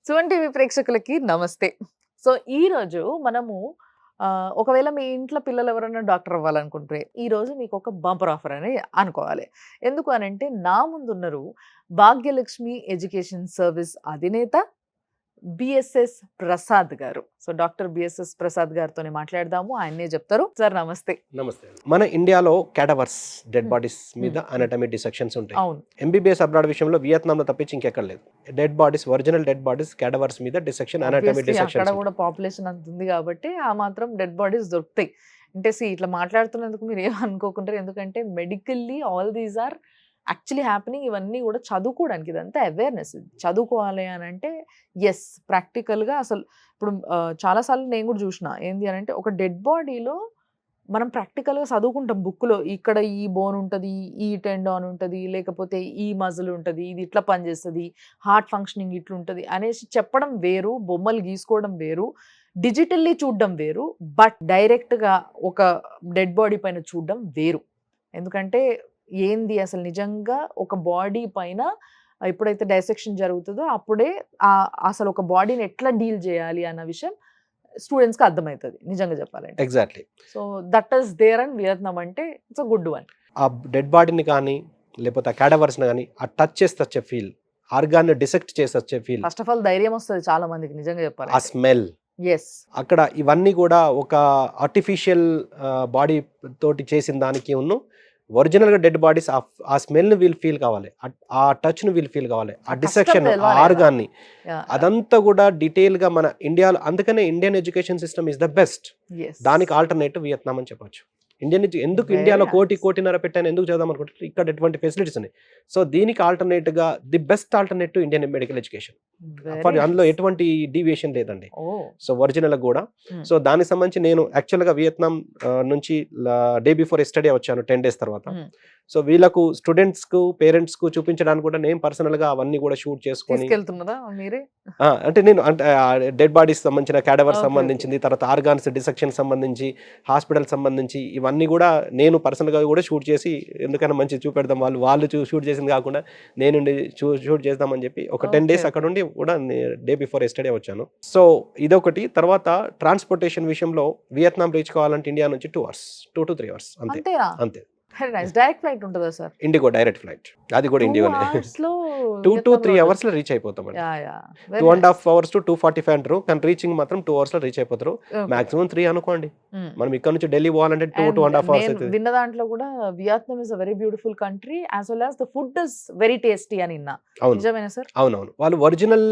Suman TV ప్రేక్షకులకి నమస్తే. So, ఈరోజు మనము ఒకవేళ మీ ఇంట్లో పిల్లలు ఎవరైనా డాక్టర్ అవ్వాలనుకుంటే, ఈరోజు మీకొక బంపర్ ఆఫర్ అని అనుకోవాలి. ఎందుకు అనంటే, నా ముందున్నారు భాగ్యలక్ష్మి ఎడ్యుకేషన్ సర్విస్ అధినేత బిఎస్ఎస్ ప్రసాద్ గారు. సో, డాక్టర్ బిఎస్ఎస్ ప్రసాద్ గారితోనే మాట్లాడదాము. ఆయన్నే చెప్తారు. సార్ నమస్తే. నమస్తే అండి. మన ఇండియాలో క్యాడవర్స్ డెడ్ హ్మ్. బాడీస్ మీద హ్మ్. అనటమీ డిసెక్షన్స్ ఉంటాయి. అవును. ఎంబీబీఎస్ అబ్రాడ్ విషయంలో వియత్నాంలో తప్పించి ఇంకెక్కడ లేదు. Dead bodies, original dead bodies cadavers మీద డిసెక్షన్, అనటమీ ఆబ్వియస్లీ అక్కడ డిసెక్షన్స్ కూడా ఉంటాయి. పాపులేషన్ అంత ఉంది కాబట్టి, ఆ మాత్రం డెడ్ బాడీస్ దొరుకుతాయి. అంటే ఇట్లా మాట్లాడుతున్నందుకు మీరేమనుకోకుంటారు. ఎందుకంటే medically all these are actually happening. ఇవన్నీ కూడా చదువుకోవడానికి, ఇదంతా అవేర్‌నెస్. చదువుకోవాలి అనంటే యెస్, ప్రాక్టికల్‌గా అసలు ఇప్పుడు చాలా సార్లు నేను కూడా చూషినా. ఏంది అనంటే ఒక డెడ్ బాడీలో మనం ప్రాక్టికల్‌గా చదువుకుంటాం బుక్‌లో. ఇక్కడ ఈ బోన్ ఉంటది, ఈ టెండాన్ ఉంటది, లేకపోతే ఈ మజిల్ ఉంటది, ఇది ఇట్లా పనిచేస్తది, హార్ట్ ఫంక్షనింగ్ ఇట్లుంటది అనేసి చెప్పడం వేరు, బొమ్మలు గీసుకోవడం వేరు, డిజిటల్లీ చూడడం వేరు. బట్ డైరెక్ట్‌గా ఒక డెడ్ బాడీ పైన చూడడం వేరు. ఎందుకంటే ఏంది అసలు నిజంగా ఒక బాడీ పైన ఎప్పుడైతే డైసెక్షన్ జరుగుతదో అప్పుడే అసలు ఒక బాడీని ఎట్లా డీల్ చేయాలి అన్న విషయం స్టూడెంట్స్‌కి అర్థమైతది నిజంగా చెప్పాలంటే. Exactly. So, that is there and Vietnam అంటే ఇట్స్ అ గుడ్ వన్. ఆ డెడ్ బాడీని కానీ, లేకపోతే ఆ క్యాడవర్స్‌ని గానీ, ఆ టచ్ చేసి వచ్చే ఫీల్, ఆర్గాన్‌ని డిసెక్ట్ చేసి వచ్చే ఫీల్, ఫస్ట్ ఆఫ్ ఆల్ ధైర్యం వస్తది చాలా మందికి నిజంగా ఆ చెప్పాలంటే. Smell, yes. అక్కడ ఇవన్నీ కూడా ఒక ఆర్టిఫిషియల్ బాడీ తోటి చేసిన దానికి ఒరిజినల్‌గా డెడ్ బాడీస్ ఆ స్మెల్‌ని వీళ్ళు ఫీల్ కావాలి. ఆ టచ్‌ని వీళ్ళు ఫీల్ కావాలి. ఆ ఆ కష్టం డిసెక్షన్, ఆ తెలవాలి కదా! ఆర్గాన్‌ని యాహ్! అదంతా కూడా డీటెయిల్‌గా మన ఇండియాలో, అందుకనే Indian education system is the best. Yes. దానికి ఆల్టర్‌నేటివ్ వియత్నాం అని చెప్పొచ్చు. ఎందుకు వెరీ ఇండియాలో నైస్. కోటిన్నర పెట్టాను ఎందుకు చదువుదాం అనుకుంటే ఇక్కడ ఎటువంటి ఫెసిలిటీస్ ఉన్నాయి. సో, దీనికి ఆల్టర్‌నేట్‌గా the best alternative Indian medical education. Very అందులో నైస్. ఎటువంటి డీవియేషన్ లేదండి. ఓహ్! సో, ఒరిజినల్‌గా గూడా. హ్మ్. సో, దానికి సంబంధించి నేను యాక్చువల్‌గా వియత్నాం నుంచి డే బిఫోర్ యెస్టర్‌డే వచ్చాను 10 డేస్ తర్వాత. హ్మ్. సో, వీళ్ళకు స్టూడెంట్స్‌కు, పేరెంట్స్‌కు చూపించడానికి కూడా నేను పర్సనల్‌గా అవన్నీ కూడా షూట్ చేసుకొని తీసుకెళ్తున్నారా మీరే? అంటే నేను అంటే డెడ్ బాడీస్ సంబంధించిన, క్యాడవర్ ఓకే. ఓకే. సంబంధించింది, తర్వాత ఆర్గాన్స్ డిసెక్షన్ సంబంధించి, హాస్పిటల్ సంబంధించి ఇవన్నీ గూడా నేను పర్సనల్‌గా గూడా షూట్ చేసి ఎందుకైనా మంచిగా చూపెడదాం. వాళ్ళు షూట్ చేసింది కాకుండా నేనుండి షూట్ చేద్దామని చెప్పి ఒక 10 ఓకే. Days okay. అక్కడుండి కూడా డే బిఫోర్ యెస్టర్‌డే వచ్చాను. సో, ఇదొకటి. తర్వాత ట్రాన్స్‌పోర్టేషన్ విషయంలో వియత్నాం రీచ్ కావాలంటే ఇండియా నుంచి 2 అవర్స్. 2-3 అవర్స్ అంతే. అంతేనా? అంతే. Very nice. డైరెక్ట్ ఫ్లైట్ ఉంటదా సార్? IndiGo direct flight. అది కూడా 2 ఇండిగోనే. అవర్స్‌లో 2-3 వియత్నాంలో ఉండొచ్చు. అవర్స్‌లో రీచ్ అయిపోతామండి. Yeah! Yeah! 2 very nice. Hours to 2:45 అంటారు. కానీ రీచింగ్ మాత్రం 2 అవర్స్‌లో రీచ్ అయిపోతారు. ఓకే. మాక్సిమం 3 అనుకోండి. హ్మ్. మనం ఇక్కడ నుంచి ఢిల్లీ పోవాలంటే 2 అండ్ ½ అవర్స్ నేను అయితది. విన్న దాంట్లో కూడా Vietnam is a very beautiful country as well as the food is very tasty అని విన్నా. అవును. నిజమేనా సార్? అవునవును. వాళ్ళు ఒరిజినల్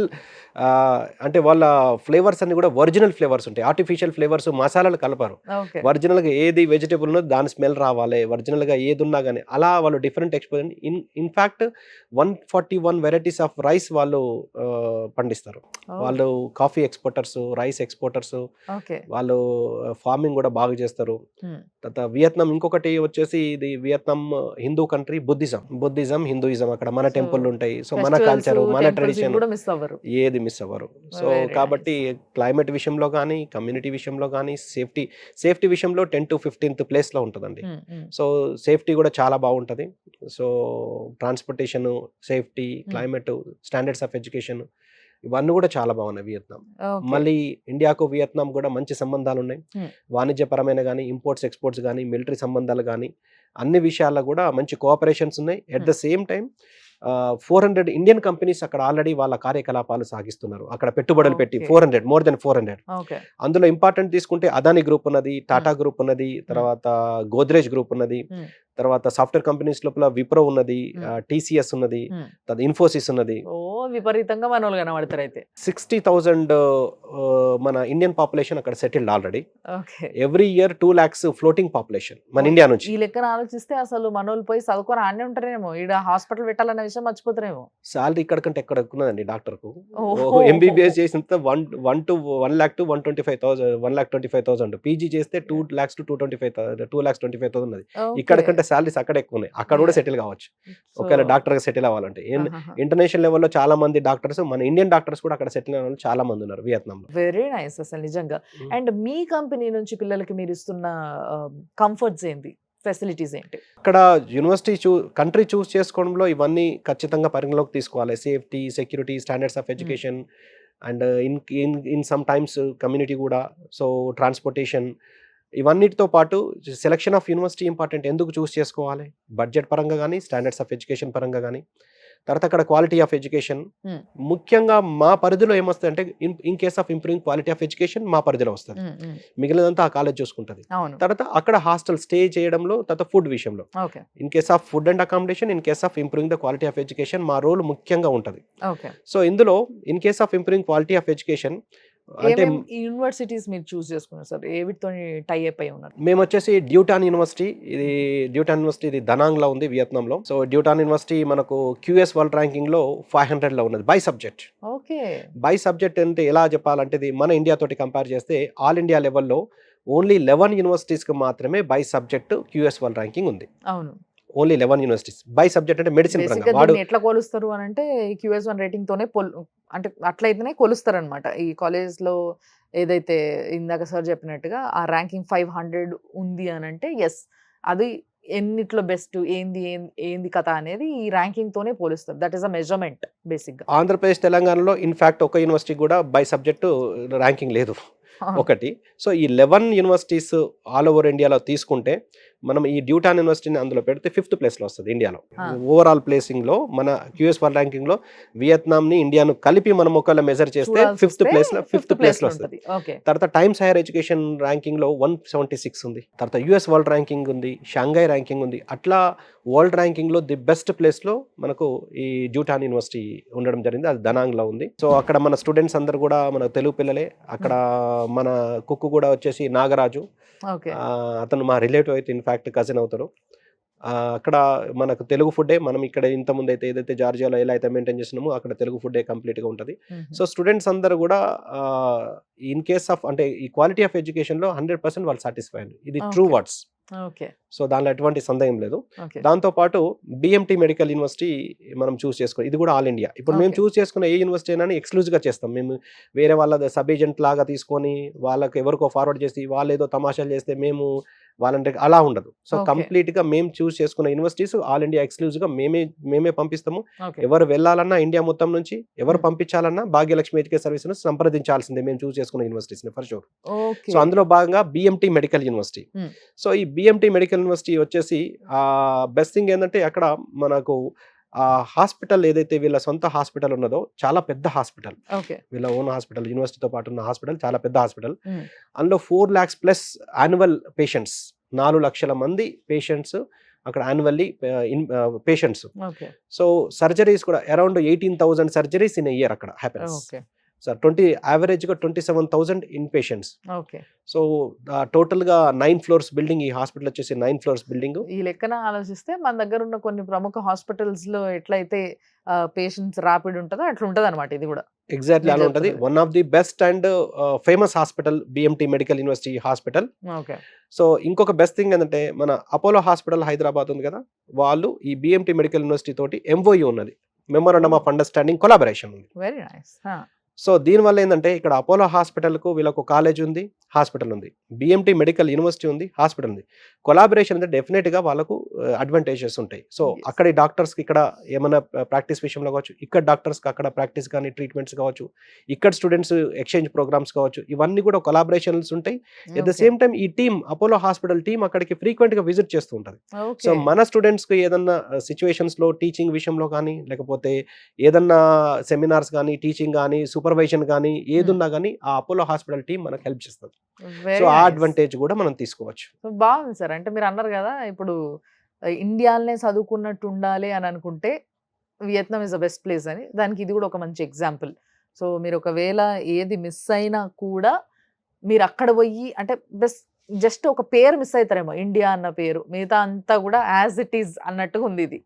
అంటే వాళ్ళ ఫ్లేవర్స్ అన్నీ కూడా ఒరిజినల్ ఫ్లేవర్స్ ఉంటాయి. ఆర్టిఫిషియల్ ఫ్లేవర్స్, మసాలాలు కలపరు. ఓకే. ఒరిజినల్‌గా ఏది వెజిటబుల్ ఉన్నదో దాని స్మెల్ రావాలి. ఒరిజినల్‌గా ఏదున్నా గాని అలా వాళ్ళు different expose in fact 141 varieties of rice వాళ్ళు పండిస్తారు. ఓహ్! వాళ్ళు coffee exporters, rice exporters. Okay. వాళ్ళు ఫార్మింగ్ గూడా బాగా చేస్తారు. హ్మ్. తర్వాత వియత్నాం ఇంకొకటి వచ్చేసి ఇది Vietnam Hindu country. Buddhism, Hinduism అక్కడ మన సో, టెంపుల్లుంటాయి. సో, మన ఫెస్టివల్స్, కల్చరు, మన టెంపుల్స్ ఇవి ట్రెడిషన్ కూడా మిస్ అవ్వరు. ఏది మిస్ అవ్వరు. సో, వెరీ కాబట్టి నైస్. క్లైమేట్ విషయంలో గానీ, కమ్యూనిటీ విషయంలో గానీ, సేఫ్టీ విషయంలో 10-15థ్ ప్లేస్‌లో ఉంటదండి. హ్మ్. హ్మ్. సో, సేఫ్టీ గూడా చాలా బావుంటది. సో, ట్రాన్స్‌పోర్టేషను, సేఫ్టీ, హ్మ్. క్లైమేటు, స్టాండర్డ్స్ ఆఫ్ ఎడ్యుకేషన్ ఇవన్నీ గూడా చాలా బాగున్నాయి వియత్నాం. ఓకే. మళ్ళీ ఇండియాకు, వియత్నాం గూడా మంచి సంబంధాలున్నాయి. హ్మ్. వాణిజ్యపరమైన గానీ, ఇంపోర్ట్స్, ఎక్స్‌పోర్ట్స్ గానీ, మిలిటరీ సంబంధాలు గానీ, అన్ని విషయాల్లో గూడా మంచి కోఆపరేషన్స్ ఉన్నాయి. ఎట్ హ్మ్. The same time 400 Indian companies అక్కడ ఆల్రెడీ వాళ్ళ కార్యకలాపాలు సాగిస్తున్నారు. అక్కడ పెట్టుబడులు పెట్టి ఓకే. 400, more than 400. ఓకే. అందులో ఇంపార్టెంట్ తీసుకుంటే అదానీ గ్రూప్ ఉన్నది, హ్మ్. టాటా గ్రూప్ ఉన్నది, హ్మ్. తర్వాత గోద్రేజ్ గ్రూప్ ఉన్నది, హ్మ్. తర్వాత సాఫ్ట్‌వేర్ కంపెనీస్ లోపల విప్రో ఉన్నది, హ్మ్. టీసీఎస్ ఉన్నది, హ్మ్. తర్వాత ఇన్ఫోసిస్ ఉన్నది. ఓహ్! విపరీతంగా మనోళ్ళు కనబడతారయితే. 60,000 మన ఇండియన్ పాపులేషన్ అక్కడ settled already. Okay. Every year 2,00,000 floating population మన ఓహ్! ఇండియా నుంచి. ఈ లెక్కన ఆలోచిస్తే అసలు మనోళ్ళు పోయి చదువుకొని ఆడనే ఉంటారేమో. ఈడ హాస్పిటల్ పెట్టాలన్న విషయం మర్చిపోతారేమో. సాలరీ ఇక్కడ కంటే ఎక్కడ ఎక్కువ ఉన్నదండి డాక్టర్‌కు. ఓహో! ఎంబీబీఎస్ చేసినంత 1,00,000 to 1,25,000. పీజీ చేస్తే 2,00,000 to 225,000 ఉన్నది. ఇక్కడ ఓకే. కంటే సాలరీస్ అక్కడ ఎక్కువ ఉన్నాయి. అక్కడ కూడా యాహ్! సెటిల్ కావచ్చు. సో, ఒకవేళ డాక్టర్‌గా సెటిల్ అవ్వాలంటే. ఆహాహా! ఇంటర్నేషనల్ లెవెల్‌లో చాలా మంది డాక్టర్స్, మన ఇండియన్ డాక్టర్స్ కూడా అక్కడ సెటిల్ అయిన వాళ్ళు చాలా మంది ఉన్నారు వియత్నాంలో. వెరీ నైస్ అసలు నిజంగా. హ్మ్. అండ్ మీ కంపెనీ నుంచి పిల్లలకి మీరిస్తున్న కంఫర్ట్స్ ఏంటి? ఫెసిలిటీస్ ఏంటి? అక్కడ యూనివర్సిటీ కంట్రీ చూస్ చేసుకోవడంలో ఇవన్నీ ఖచ్చితంగా పరిగణలోకి తీసుకోవాలి. సేఫ్టీ, సెక్యూరిటీ, స్టాండర్డ్స్ ఆఫ్ హ్మ్. Education, and in some times community కూడా. సో ట్రాన్స్పోర్టేషన్ ఇవన్నిటితో పాటు సెలక్షన్ ఆఫ్ యూనివర్సిటీ ఇంపార్టెంట్. ఎందుకు చూస్ చేసుకోవాలి? బడ్జెట్ పరంగా కానీ, స్టాండర్డ్స్ ఆఫ్ ఎడ్యుకేషన్ పరంగా కానీ, తర్వాత అక్కడ క్వాలిటీ ఆఫ్ ఎడ్యుకేషన్. Hmm. ముఖ్యంగా మా పరిధిలో ఏమొస్తుంది అంటే in case of improving quality of education మా పరిధిలో వస్తుంది. మిగిలినంతా ఆ కాలేజ్ చూసుకుంటుంది. అవును. తర్వాత అక్కడ హాస్టల్ స్టే చేయడంలో, తర్వాత ఫుడ్ విషయంలో, okay. In case of food and accommodation, in case of improving the quality of education మా రోల్ ముఖ్యంగా ఉంటుంది. ఓకే. సో ఇందులో in case of improving quality of education అంటే ఏమేం యూనివర్సిటీస్ మీరు చూస్ చేసుకున్నారు సార్? ఏవిటితో టై అప్ అయి ఉన్నారు? మేము వచ్చేసి డ్యూటాన్ యూనివర్సిటీ, ఇది దనాంగ్లో ఉంది, వియత్నాంలో. సో డ్యూటాన్ యూనివర్సిటీ మనకు QS వరల్డ్ ర్యాంకింగ్లో 500లో ఉన్నది by subject. Okay. By subject అంటే ఎలా చెప్పాలంటే, ఇది మన ఇండియా తోటి కంపేర్ చేస్తే ఆల్ ఇండియా లెవెల్లో ఓన్లీ 11 యూనివర్సిటీస్కి మాత్రమే by subject QS world ranking ఉంది. అవును. ఓన్లీ 11 యూనివర్సిటీస్ బై సబ్జెక్ట్ అంటే మెడిసిన్ బేసిక్గా పరంగా వాడు దీన్ని ఎట్లా కొలుస్తారు అని అంటే QS1 రేటింగ్ తోనే అంటే అట్లయితేనే కొలుస్తారు అనమాట. ఈ కాలేజ్ లో ఏదైతే ఇందాక సార్ చెప్పినట్టుగా ఆ ర్యాంకింగ్ 500 ఉంది అని అంటే ఎస్, అది ఎన్నిట్లో బెస్ట్ ఏంది కథ అనేది ఈ ర్యాంకింగ్ తోనే పోలుస్తారు. That is a measurement basic గా. ఆంధ్రప్రదేశ్, తెలంగాణలో ఇన్ఫాక్ట్ ఒక యూనివర్సిటీ కూడా బై సబ్జెక్టు ర్యాంకింగ్ లేదు. ఒకటి. సో ఈ 11 యూనివర్సిటీస్ ఆల్ ఓవర్ ఇండియాలో తీసుకుంటే మనం ఈ డ్యూటాన్ యూనివర్సిటీని అందులో పెడితే 5th ప్లేస్లో వస్తుంది ఇండియాలో. ఓవరాల్ ప్లేసింగ్లో మన QS వరల్డ్ ర్యాంకింగ్లో వియత్నాంని, ఇండియాను కలిపి మనం ఒకవేళ మెజర్ చేస్తే 5th ప్లేస్లో వస్తుంది. తర్వాత టైమ్స్ హైయర్ ఎడ్యుకేషన్ ర్యాంకింగ్లో 176 ఉంది. తర్వాత US వరల్డ్ ర్యాంకింగ్ ఉంది, షాంఘై ర్యాంకింగ్ ఉంది. అట్లా వరల్డ్ ర్యాంకింగ్లో ది బెస్ట్ ప్లేస్లో మనకు ఈ డ్యూటాన్ యూనివర్సిటీ ఉండడం జరిగింది. అది దనాంగ్లో ఉంది. సో అక్కడ మన స్టూడెంట్స్ అందరు కూడా మన తెలుగు పిల్లలే. అక్కడ మన కుక్కు కూడా వచ్చేసి నాగరాజు, అతను మా రిలేటివ్ అయితే ఇన్ఫాక్ట్ కజిన్ అవుతారు. అక్కడ మనకు తెలుగు ఫుడ్డే, మనం ఇక్కడ ఇంతకుముందు అయితే ఏదైతే జార్జియాలో ఎలా అయితే మెయింటైన్ చేస్తున్నామో అక్కడ తెలుగు ఫుడ్డే కంప్లీట్గా ఉంటుంది. సో స్టూడెంట్స్ అందరూ కూడా ఇన్ కేస్ ఆఫ్ అంటే ఈ క్వాలిటీ ఆఫ్ ఎడ్యుకేషన్లో 100% వాళ్ళు సాటిస్ఫైడ్. ఇది ట్రూ వర్డ్స్. సో దానిలో ఎటువంటి సందేహం లేదు. దాంతోపాటు BMT మెడికల్ యూనివర్సిటీ మనం చూస్ చేసుకో, ఇది కూడా ఆల్ ఇండియా. ఇప్పుడు మేము చూస్ చేసుకున్న ఏ యూనివర్సిటీ అయినా ఎక్స్క్లూజివ్గా చేస్తాం. మేము వేరే వాళ్ళ సబ్ ఏజెంట్ లాగా తీసుకొని వాళ్ళకి ఎవరికో ఫార్వర్డ్ చేసి వాళ్ళు ఏదో తమాషాలు చేస్తే మేము వాళ్ళంటే అలా ఉండదు. సో కంప్లీట్గా మేము చూస్ చేసుకున్న యూనివర్సిటీస్ ఆల్ ఇండియా ఎక్స్క్లూజివ్గా మేమే పంపిస్తాము. ఎవరు వెళ్ళాలన్నా ఇండియా మొత్తం నుంచి, ఎవరు పంపించాలన్నా భాగ్యలక్ష్మి ఎడ్యుకేషన్ సర్వీసెస్ సంప్రదించాల్సిందే మేము చూస్ చేసుకున్న యూనివర్సిటీస్ ఫర్ షూర్. సో అందులో భాగంగా BMT మెడికల్ యూనివర్సిటీ. సో ఈ BMT మెడికల్ యూనివర్సిటీ వచ్చేసి బెస్ట్ థింగ్ ఏంటంటే అక్కడ మనకు హాస్పిటల్ ఏదైతే వీళ్ళ సొంత హాస్పిటల్ ఉన్నదో చాలా పెద్ద హాస్పిటల్. వీళ్ళ ఓన్ హాస్పిటల్, యూనివర్సిటీతో పాటు ఉన్న హాస్పిటల్ చాలా పెద్ద హాస్పిటల్. అందులో 4 lakhs ప్లస్ యాన్యువల్ పేషెంట్స్, 4 లక్షల మంది పేషెంట్స్ అక్కడ యాన్యువల్లీ పేషెంట్స్. సో సర్జరీస్ కూడా అరౌండ్ 18,000 సర్జరీస్ ఇన్ ఇయర్ అక్కడ హ్యాపెన్స్. సార్ యావరేజ్గా 27,000 ఇన్ పేషెంట్స్. సో టోటల్గా 9 floors బిల్డింగ్. ఈ హాస్పిటల్ వచ్చేసి 9 floors బిల్డింగ్. ఈ లెక్కన ఆలోచిస్తే మన దగ్గర ఉన్న కొన్ని ప్రముఖ హాస్పిటల్స్ లో ఎట్లయితే పేషెంట్స్ ర్యాపిడ్ ఉంటుందో అట్లా ఉంటుంది అనమాట ఇది కూడా. ఎగ్జాక్ట్లీ అలా ఉంటుంది. One of the best and famous hospital BMT medical university hospital. So ఇంకొక బెస్ట్ థింగ్ ఏంటంటే మన అపోలో హాస్పిటల్ హైదరాబాద్ ఉంది కదా, వాళ్ళు ఈ BMT మెడికల్ యూనివర్సిటీ తోటి MOU ఉన్నది, మెమోరాండమ్ ఆఫ్ అండర్స్టాండింగ్ కొలాబరేషన్ ఉంది. Very nice. సో దీనివల్ల ఏంటంటే ఇక్కడ అపోలో హాస్పిటల్కు వీళ్ళకు కాలేజ్ ఉంది, హాస్పిటల్ ఉంది, BMT మెడికల్ యూనివర్సిటీ ఉంది, హాస్పిటల్ ఉంది. కొలాబరేషన్ అంటే డెఫినెట్గా వాళ్ళకు అడ్వాంటేజెస్ ఉంటాయి. సో అక్కడి డాక్టర్స్కి ఇక్కడ ఏమైనా ప్రాక్టీస్ విషయంలో కావచ్చు, ఇక్కడ డాక్టర్స్కి అక్కడ ప్రాక్టీస్ కానీ ట్రీట్మెంట్స్ కావచ్చు, ఇక్కడ స్టూడెంట్స్ ఎక్స్చేంజ్ ప్రోగ్రామ్స్ కావచ్చు, ఇవన్నీ కూడా కొలాబరేషన్స్ ఉంటాయి. ఎట్ ద సేమ్ టైం ఈ టీమ్, అపోలో హాస్పిటల్ టీమ్ అక్కడికి ఫ్రీక్వెంట్గా విజిట్ చేస్తూ ఉంటుంది. సో మన స్టూడెంట్స్కి ఏదన్నా సిచ్యువేషన్స్లో టీచింగ్ విషయంలో కానీ, లేకపోతే ఏదన్నా సెమినార్స్ కానీ, టీచింగ్ కానీ, సూపర్వైజన్ కానీ ఏదున్నా కానీ ఆ అపోలో హాస్పిటల్ టీం మనకు హెల్ప్ చేస్తుంది. సో ఆ అడ్వాంటేజ్ కూడా మనం తీసుకోవచ్చు. బాగుంది సార్. అంటే మీరు అన్నారు కదా ఇప్పుడు ఇండియాలోనే చదువుకున్నట్టు ఉండాలి అని అనుకుంటే Vietnam is the best place అని. దానికి ఇది కూడా ఒక మంచి ఎగ్జాంపుల్. సో మీరు ఒకవేళ ఏది మిస్ అయినా కూడా మీరు అక్కడ పోయి అంటే జస్ట్ ఒక పేరు మిస్ అవుతారేమో, ఇండియా అన్న పేరు, మిగతా అంతా కూడా యాజ్ ఇట్ ఈజ్ అన్నట్టుగా ఉంది. ఇది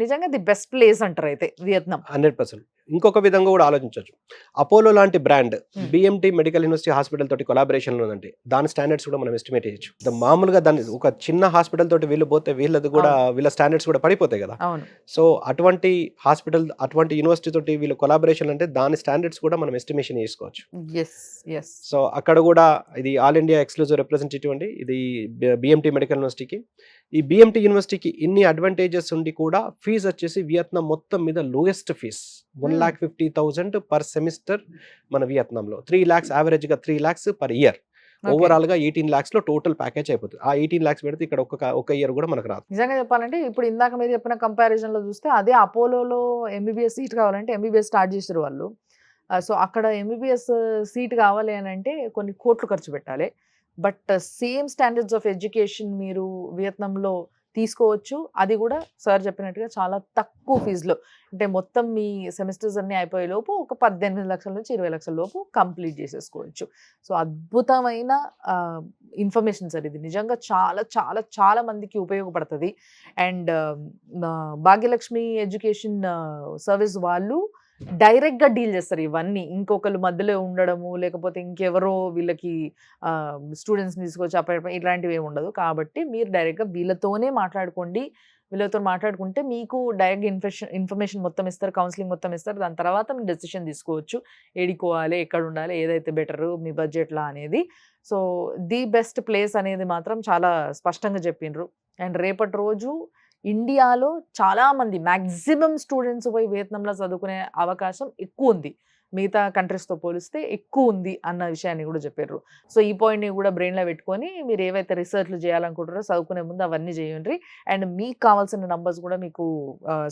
నిజంగా ది బెస్ట్ ప్లేస్ అంటారు అయితే వియత్నాం. 100%. ఇంకొక విధంగా కూడా ఆలోచించవచ్చు. అపోలో లాంటి brand BMT medical university hospital తోటి కొలాబరేషన్లో ఉందంటే దాని స్టాండర్డ్స్ కూడా మనం ఎస్టిమేట్ చేయొచ్చు. మామూలుగా దాన్ని ఒక చిన్న హాస్పిటల్ తోటి వీళ్ళు పోతే వీళ్ళది కూడా వీళ్ళ స్టాండర్డ్స్ కూడా పడిపోతాయి కదా. సో అటువంటి హాస్పిటల్, అటువంటి యూనివర్సిటీ తోటి వీళ్ళు కొలాబరేషన్ అంటే దాని స్టాండర్డ్స్ కూడా మనం ఎస్టిమేషన్ చేసుకోవచ్చు. సో అక్కడ కూడా ఇది ఆల్ ఇండియా ఎక్స్క్లూజివ్ రిప్రజెంటేటివ్ అండి ఇది BMT మెడికల్ యూనివర్సిటీకి. ఈ BMT యూనివర్సిటీకి ఇన్ని అడ్వాంటేజెస్ ఉండి కూడా ఫీజు వచ్చేసి వియత్నాం మొత్తం మీద లోయెస్ట్ ఫీజ్ 1,50,000 పర్ సెమిస్టర్ మన వియత్నాంలో. 3 lakhs యావరేజ్‌గా 3 lakhs పర్ ఇయర్. ఓకే. ఓవరాల్‌గా 18 lakhsలో టోటల్ ప్యాకేజ్ అయిపోతది. ఆ 18 lakhs పెడితే ఇక్కడ ఒక ఇయర్ కూడా మనకు రాదు. నిజంగా చెప్పాలంటే ఇప్పుడు ఇందాక మీరు చెప్పిన కంపారిజన్‌లో చూస్తే అదే అపోలోలో ఎంబీబీఎస్ సీట్ కావాలంటే ఎంబీబీఎస్ స్టార్ట్ చేసిర్రు వాళ్ళు. సో, అక్కడ ఎంబీబీఎస్ సీట్ కావాలి అనంటే కొన్ని కోట్లు ఖర్చు పెట్టాలి. But same standards of education మీరు వియత్నాంలో తీసుకోవచ్చు. అది కూడా సార్ చెప్పినట్టుగా చాలా తక్కువ ఫీజులో. అంటే మొత్తం మీ సెమిస్టర్స్ అన్నీ అయిపోయేలోపు ఒక 18,00,000 నుంచి 20,00,000 లోపు కంప్లీట్ చేసేసుకోవచ్చు. సో, అద్భుతమైన ఇన్ఫర్మేషన్ సార్ ఇది. నిజంగా చాలా చాలా చాలా మందికి ఉపయోగపడతది. అండ్ భాగ్యలక్ష్మి ఎడ్యుకేషన్ సర్వీస్ వాళ్ళు డైరెక్ట్‌గా డీల్ చేస్తారు ఇవన్నీ. ఇంకొకళ్ళు మధ్యలో ఉండడము, లేకపోతే ఇంకెవరో వీళ్ళకి స్టూడెంట్స్‌ని తీసుకొచ్చి అప్పచెప్పడం ఇట్లాంటివి ఏమి ఉండదు. కాబట్టి మీరు డైరెక్ట్‌గా వీళ్ళతోనే మాట్లాడుకోండి. వీళ్ళతో మాట్లాడుకుంటే మీకు డైరెక్ట్‌గా ఇన్ఫర్మేషన్ మొత్తం ఇస్తారు. కౌన్సెలింగ్ మొత్తం ఇస్తారు. దాని తర్వాత మీరు డెసిషన్ తీసుకోవచ్చు. ఏడికోవాలి, ఎక్కడుండాలి, ఏదైతే బెటరు, మీ బడ్జెట్‌లా అనేది. సో, ది బెస్ట్ ప్లేస్ అనేది మాత్రం చాలా స్పష్టంగా చెప్పిండ్రు. అండ్ రేపటి రోజు ఇండియాలో చాలా మంది మాక్సిమం స్టూడెంట్స్ పోయి వియత్నాంలో చదువుకునే అవకాశం ఎక్కువుంది. మిగతా కంట్రీస్‌తో పోలిస్తే ఎక్కువుంది అన్న విషయాన్ని కూడా చెప్పిర్రు. సో, ఈ పాయింట్‌ని కూడా బ్రెయిన్‌లో పెట్టుకొని మీరు ఏవైతే రిసర్చ్‌లు చేయాలనుకుంటారో చదువుకునే ముందు అవన్నీ చేయండ్రి. అండ్ మీకు కావాల్సిన నంబర్స్ కూడా మీకు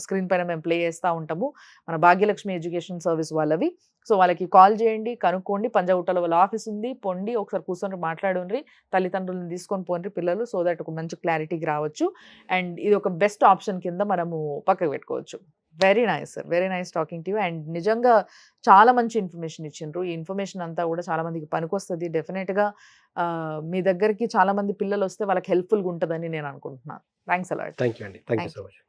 స్క్రీన్ పైన మేము ప్లే చేస్తా ఉంటాము. మన భాగ్యలక్ష్మి ఎడ్యుకేషన్ సర్వీస్ వాళ్ళవి. సో, వాళ్ళకి కాల్ చేయండి, కనుక్కోండి. పంజాగుట్టలో వాళ్ళ ఆఫీస్ ఉంది. పొండి ఒకసారి కూర్చొని మాట్లాడుండ్రి. తల్లిదండ్రులను తీసుకొని పోండ్రి పిల్లలు. సో దట్ ఒక మంచి క్లారిటీకి రావచ్చు. అండ్ ఇది ఒక బెస్ట్ ఆప్షన్ కింద మనము పక్కకు పెట్టుకోవచ్చు. Very nice sir. Very nice talking to you. And నిజంగా చాలా మంచి ఇన్ఫర్మేషన్ ఇచ్చిండ్రు. ఈ ఇన్ఫర్మేషన్ అంతా కూడా చాలా మందికి పనికొస్తది. డెఫినిట్‌గా మీ దగ్గరికి చాలా మంది పిల్లలొస్తే వాళ్ళకి హెల్ప్‌ఫుల్‌గా ఉంటదని నేను అనుకుంటున్నాను. Thanks a lot. థాంక్ యూ అండి. Thank you thank so you. Much.